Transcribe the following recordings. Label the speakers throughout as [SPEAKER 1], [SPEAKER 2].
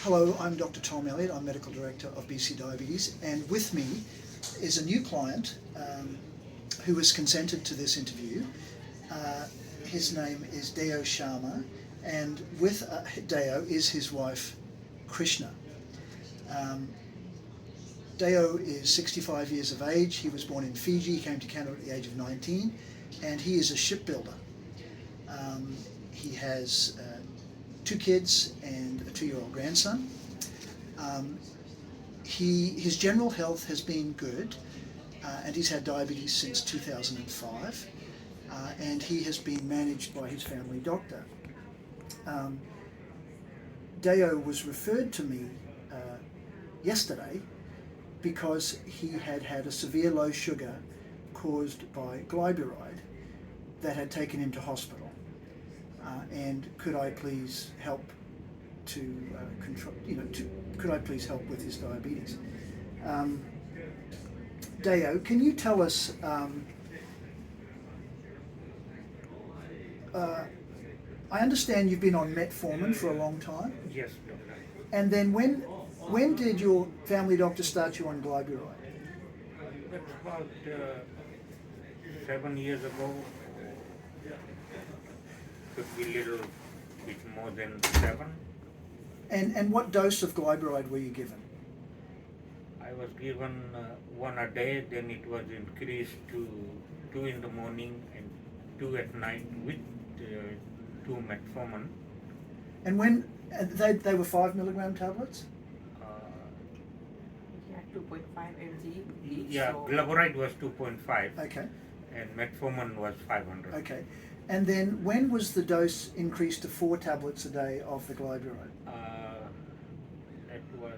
[SPEAKER 1] Hello, I'm Dr. Tom Elliott. I'm Medical Director of BC Diabetes, and with me is a new client who has consented to this interview. His name is Deo Sharma, and with Deo is his wife, Krishna. Deo is 65 years of age. He was born in Fiji. He came to Canada at the age of 19, and he is a shipbuilder. He has 2 kids and a 2-year-old grandson. His general health has been good, and he's had diabetes since 2005, and he has been managed by his family doctor. Deo was referred to me yesterday because he had had a severe low sugar caused by Glyburide that had taken him to hospital. And could I please help to control, could I please help with his diabetes? Deo, can you tell us, I understand you've been on metformin for a long time?
[SPEAKER 2] Yes, doctor.
[SPEAKER 1] And then when did your family doctor start you on Glyburide?
[SPEAKER 2] That's about 7 years ago. Could be a little bit more than 7.
[SPEAKER 1] And what dose of Glyburide were you given?
[SPEAKER 2] I was given 1 a day, then it was increased to 2 in the morning and 2 at night with 2 metformin.
[SPEAKER 1] And when they were 5 milligram tablets?
[SPEAKER 3] Yeah, 2.5 mg each.
[SPEAKER 2] Yeah,
[SPEAKER 3] so
[SPEAKER 2] Glyburide was 2.5
[SPEAKER 1] Okay,
[SPEAKER 2] and metformin was 500.
[SPEAKER 1] okay. And then when was the dose increased to 4 tablets a day of the Glyburide?
[SPEAKER 2] That was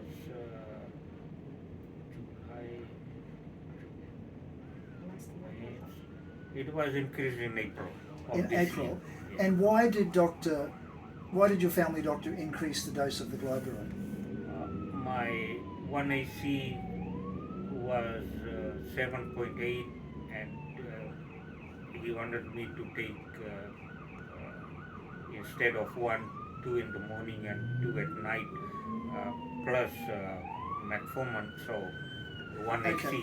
[SPEAKER 2] it was increased in April.
[SPEAKER 1] In April.
[SPEAKER 2] Year.
[SPEAKER 1] And why did your family doctor increase the dose of the Glyburide?
[SPEAKER 2] My 1AC was 7.8 and he wanted me to take instead of 2 in the morning and 2 at night plus metformin, so 1AC.
[SPEAKER 1] Okay.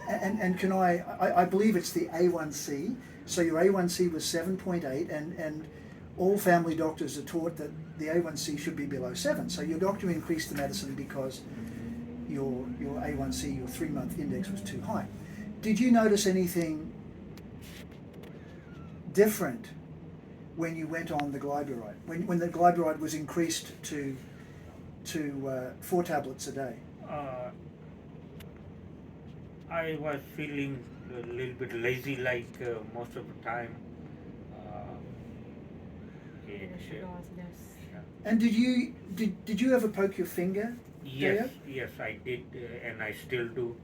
[SPEAKER 1] And can I believe it's the A1C, so your A1C was 7.8, and all family doctors are taught that the A1C should be below 7, so your doctor increased the medicine because your A1C, your 3-month index, was too high. Did you notice anything different when you went on the Glyburide, when the Glyburide was increased to 4 tablets a day?
[SPEAKER 2] I was feeling a little bit lazy like most of the time.
[SPEAKER 3] the sugar was less.
[SPEAKER 1] And did you ever poke your finger?
[SPEAKER 2] Yes, yes, I did, and I still do.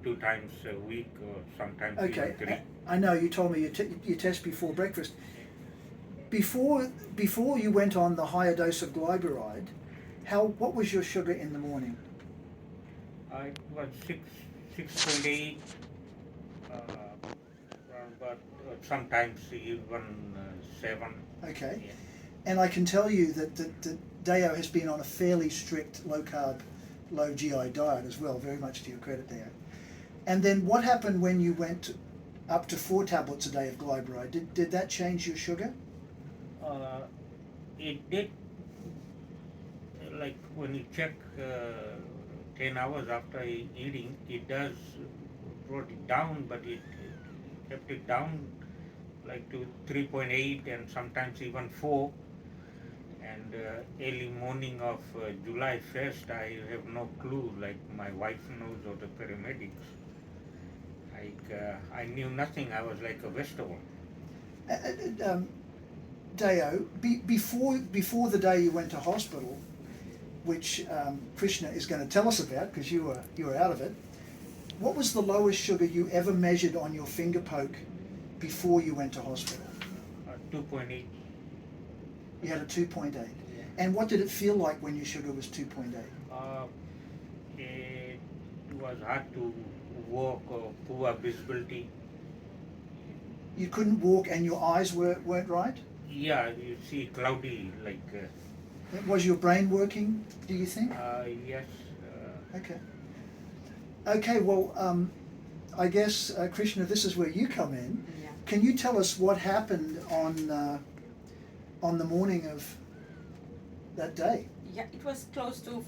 [SPEAKER 2] 2 times a week, or sometimes even 3.
[SPEAKER 1] I know you told me you test before breakfast. Before you went on the higher dose of Glyburide, what was your sugar in the morning?
[SPEAKER 2] It was 6.8, but sometimes even 7.
[SPEAKER 1] Okay.
[SPEAKER 2] Yeah.
[SPEAKER 1] And I can tell you that Deo has been on a fairly strict low carb, low GI diet as well, very much to your credit, Deo. And then what happened when you went up to 4 tablets a day of Glyburide? Did that change your sugar?
[SPEAKER 2] It did, like when you check 10 hours after eating, it does brought it down, but it kept it down like to 3.8 and sometimes even 4. And early morning of July 1st, I have no clue, like my wife knows, or the paramedics. Like I knew nothing. I was like a vegetable.
[SPEAKER 1] Deo, before the day you went to hospital, which Krishna is going to tell us about because you were out of it, what was the lowest sugar you ever measured on your finger poke before you went to hospital?
[SPEAKER 2] 2.8.
[SPEAKER 1] You had a 2.8. And what did it feel like when your sugar was 2.8?
[SPEAKER 2] It was hard to walk or poor visibility.
[SPEAKER 1] You couldn't walk and your eyes weren't right?
[SPEAKER 2] Yeah, you see cloudy, like
[SPEAKER 1] Was your brain working, do you think?
[SPEAKER 2] Yes.
[SPEAKER 1] Okay. Okay, well, I guess, Krishna, this is where you come in.
[SPEAKER 3] Yeah.
[SPEAKER 1] Can you tell us what happened on the morning of that day?
[SPEAKER 3] Yeah, it was close to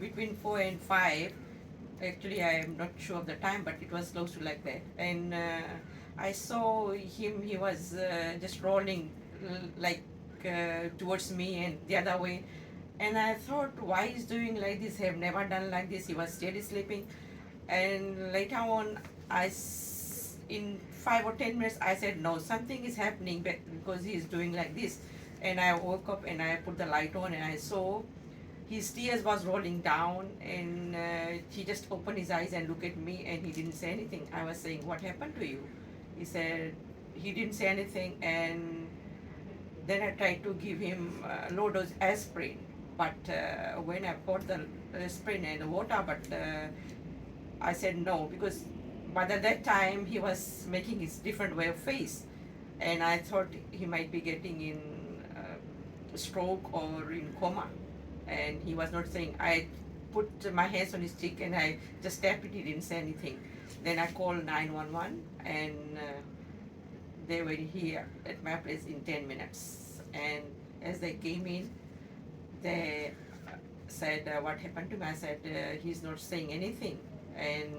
[SPEAKER 3] between 4 and 5. Actually, I am not sure of the time, but it was close to like that. And I saw him, he was just rolling like towards me and the other way. And I thought, why he's doing like this? I have never done like this. He was steady sleeping. And later on, in 5 or 10 minutes, I said, no, something is happening because he is doing like this. And I woke up and I put the light on and I saw his tears was rolling down, and he just opened his eyes and looked at me, and he didn't say anything. I was saying, what happened to you? He said he didn't say anything. And then I tried to give him low dose aspirin, but when I poured the aspirin and the water, but I said no, because by that time he was making his different way of face, and I thought he might be getting in stroke or in coma, and he was not saying. I put my hands on his cheek and I just tapped it. He didn't say anything. Then I called 911, and they were here at my place in 10 minutes. And as they came in, they said, what happened to me? I said, he's not saying anything. And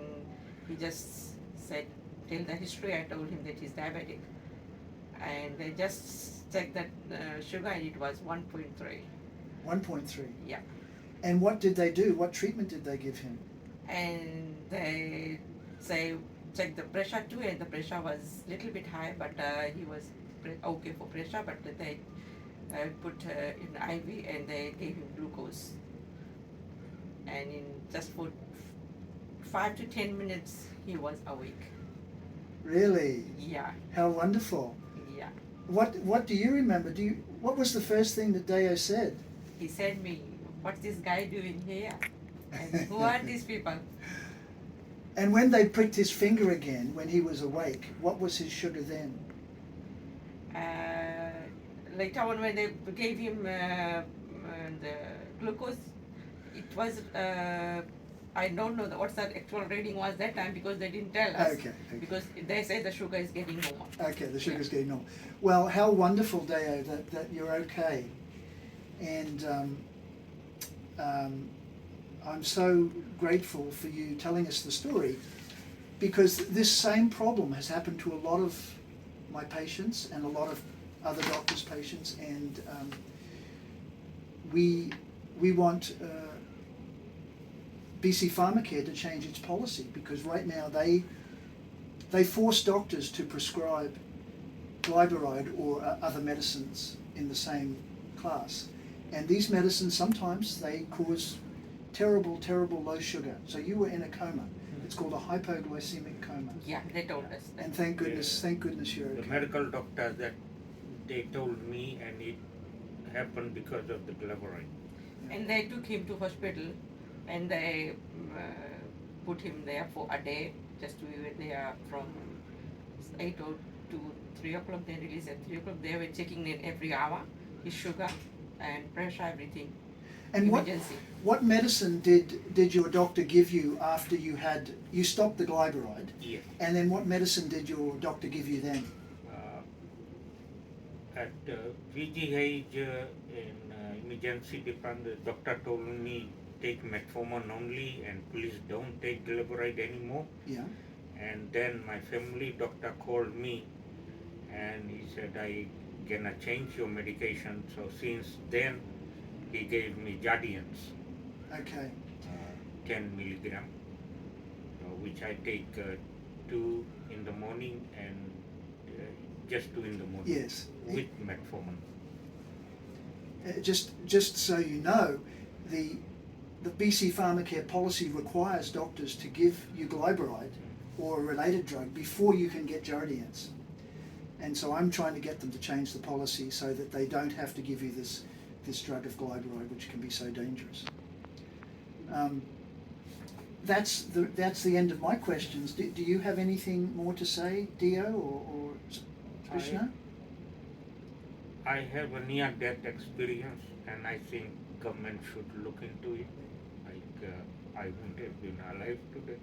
[SPEAKER 3] he just said, tell the history. I told him that he's diabetic. And they just checked that sugar, and it was 1.3.
[SPEAKER 1] 1.3.
[SPEAKER 3] Yeah.
[SPEAKER 1] And what did they do? What treatment did they give him?
[SPEAKER 3] And they checked the pressure too, and the pressure was a little bit high, but he was okay for pressure, but they put in IV and they gave him glucose. And in just for 5 to 10 minutes, he was awake.
[SPEAKER 1] Really?
[SPEAKER 3] Yeah,
[SPEAKER 1] How wonderful.
[SPEAKER 3] yeah.
[SPEAKER 1] What do you remember? What was the first thing that Deo said?
[SPEAKER 3] He said me, what's this guy doing here? And who are these people?
[SPEAKER 1] And when they pricked his finger again, when he was awake, what was his sugar then?
[SPEAKER 3] Later on, when they gave him the glucose, it was, I don't know what the actual reading was that time, because they didn't tell us.
[SPEAKER 1] Okay.
[SPEAKER 3] Because they said the sugar is getting normal.
[SPEAKER 1] Okay, the sugar's getting normal. Well, how wonderful, Deo, that you're okay. And I'm so grateful for you telling us the story, because this same problem has happened to a lot of my patients and a lot of other doctors' patients, and we want BC Pharmacare to change its policy, because right now they force doctors to prescribe Glyburide or other medicines in the same class, and these medicines sometimes they cause terrible low sugar. So you were in a coma. It's called a hypoglycemic coma.
[SPEAKER 3] Yeah, they told us that.
[SPEAKER 1] And thank goodness you're okay.
[SPEAKER 2] The medical doctor that they told me, and it happened because of the Glyburide.
[SPEAKER 3] And they took him to hospital, and they put him there for a day, just to be there from 8 to 3 o'clock. They released at 3 o'clock. They were checking it every hour, his sugar and pressure, everything.
[SPEAKER 1] And
[SPEAKER 3] Emergency.
[SPEAKER 1] what medicine did your doctor give you after you stopped the Glyburide?
[SPEAKER 2] Yeah.
[SPEAKER 1] And then what medicine did your doctor give you then?
[SPEAKER 2] At VGH in emergency department, the doctor told me take metformin only and please don't take Glyburide anymore.
[SPEAKER 1] Yeah.
[SPEAKER 2] And then my family doctor called me and he said, I gonna change your medication. So since then he gave me Jardiance,
[SPEAKER 1] Okay.
[SPEAKER 2] 10 milligram, which I take 2 in the morning and just 2 in the morning.
[SPEAKER 1] Yes.
[SPEAKER 2] With metformin.
[SPEAKER 1] Just so you know, the BC Pharmacare policy requires doctors to give you Glyburide or a related drug before you can get Jardiance. And so I'm trying to get them to change the policy so that they don't have to give you this drug of Glyburide, which can be so dangerous. That's the end of my questions. Do you have anything more to say, Dio or Krishna?
[SPEAKER 2] I have a near-death experience, and I think government should look into it. Like I wouldn't have been alive today.